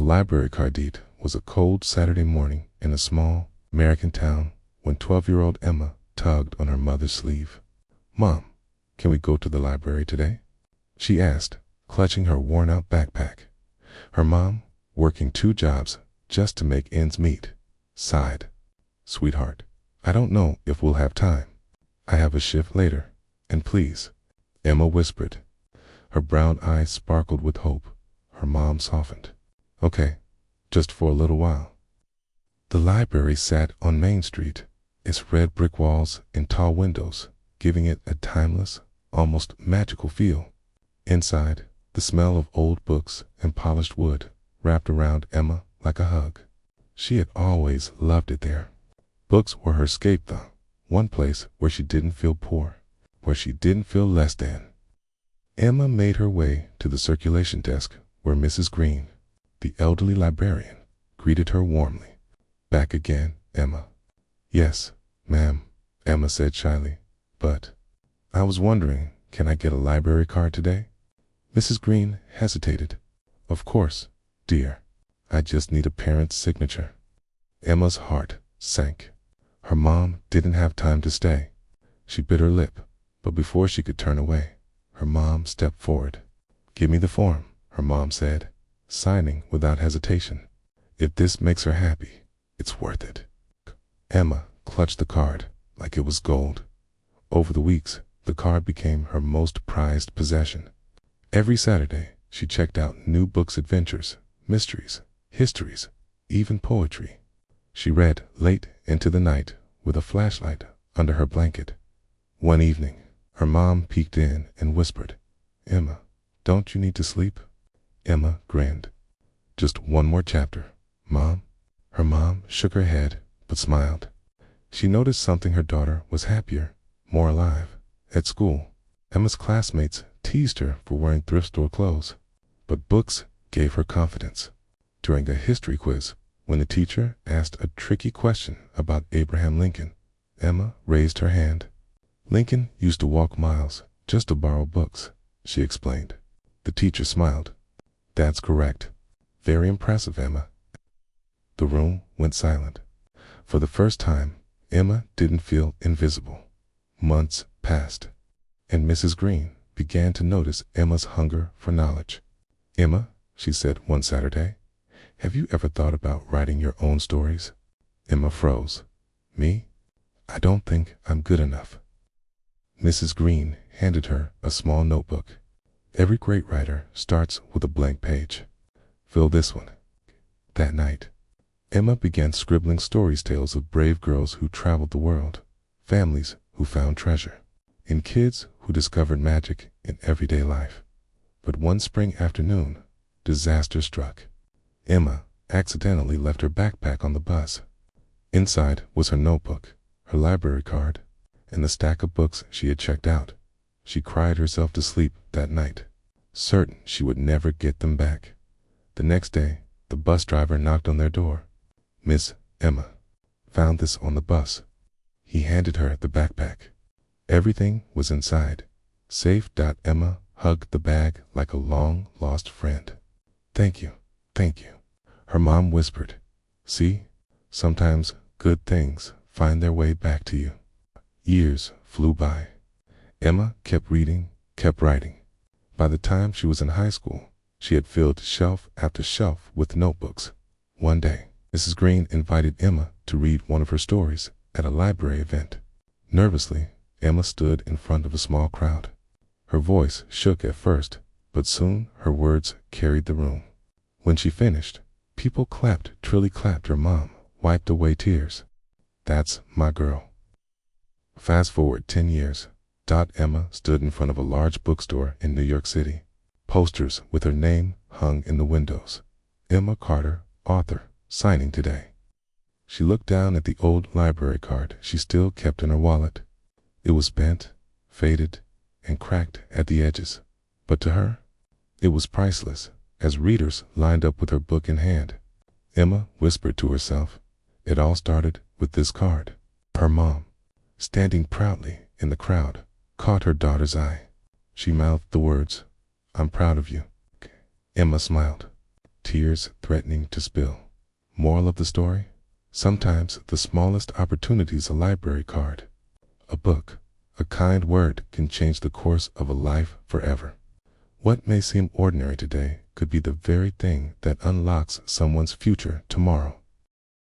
library card date was a cold Saturday morning in a small American town when 12-year-old Emma tugged on her mother's sleeve. "Mom, can we go to the library today?" she asked, clutching her worn-out backpack. Her mom, working 2 jobs just to make ends meet, sighed. "Sweetheart, I don't know if we'll have time. I have a shift later, and please," Emma whispered. Her brown eyes sparkled with hope. Her mom softened. "Okay, just for a little while." The library sat on Main Street, its red brick walls and tall windows giving it a timeless, almost magical feel. Inside, the smell of old books and polished wood wrapped around Emma like a hug. She had always loved it there. Books were her escape, though, one place where she didn't feel poor, where she didn't feel less than. Emma made her way to the circulation desk where Mrs. Green, the elderly librarian, greeted her warmly. "Back again, Emma?" "Yes, ma'am," Emma said shyly, "but I was wondering, can I get a library card today?" Mrs. Green hesitated. "Of course, dear. I just need a parent's signature." Emma's heart sank. Her mom didn't have time to stay. She bit her lip, but before she could turn away, her mom stepped forward. "Give me the form," her mom said, signing without hesitation. "If this makes her happy, it's worth it." Emma clutched the card like it was gold. Over the weeks, the card became her most prized possession. Every Saturday, she checked out new books, adventures, mysteries, histories, even poetry. She read late into the night with a flashlight under her blanket. One evening, her mom peeked in and whispered, "Emma, don't you need to sleep?" Emma grinned. "Just one more chapter, Mom." Her mom shook her head but smiled. She noticed something: her daughter was happier, more alive. At school, Emma's classmates teased her for wearing thrift store clothes, but books gave her confidence. During a history quiz, when the teacher asked a tricky question about Abraham Lincoln, Emma raised her hand. "Lincoln used to walk miles just to borrow books," she explained. The teacher smiled. "That's correct. Very impressive, Emma." The room went silent. For the first time, Emma didn't feel invisible. Months passed, and Mrs. Green began to notice Emma's hunger for knowledge. "Emma," she said one Saturday, "have you ever thought about writing your own stories?" Emma froze. "Me? I don't think I'm good enough." Mrs. Green handed her a small notebook. "Every great writer starts with a blank page. Fill this one." That night, Emma began scribbling tales of brave girls who traveled the world, families who found treasure, and kids who discovered magic in everyday life. But one spring afternoon, disaster struck. Emma accidentally left her backpack on the bus. Inside was her notebook, her library card, and the stack of books she had checked out. She cried herself to sleep that night, certain she would never get them back. The next day, the bus driver knocked on their door. "Miss Emma, found this on the bus." He handed her the backpack. Everything was inside, safe. Emma hugged the bag like a long-lost friend. Thank you," her mom whispered. "See, sometimes good things find their way back to you." Years flew by. Emma kept reading, kept writing. By the time she was in high school, she had filled shelf after shelf with notebooks. One day, Mrs. Green invited Emma to read one of her stories at a library event. Nervously, Emma stood in front of a small crowd. Her voice shook at first, but soon her words carried the room. When she finished, people clapped. Trilly clapped. Her mom wiped away tears. "That's my girl." Fast forward 10 years. Emma stood in front of a large bookstore in New York City. Posters with her name hung in the windows. "Emma Carter, author, signing today." She looked down at the old library card she still kept in her wallet. It was bent, faded, and cracked at the edges. But to her, it was priceless. As readers lined up with her book in hand, Emma whispered to herself, "It all started with this card." Her mom, standing proudly in the crowd, caught her daughter's eye. She mouthed the words, "I'm proud of you." Emma smiled. tears threatening to spill. Moral of the story? Sometimes the smallest opportunity is a library card, a book, a kind word can change the course of a life forever. What may seem ordinary today could be the very thing that unlocks someone's future tomorrow.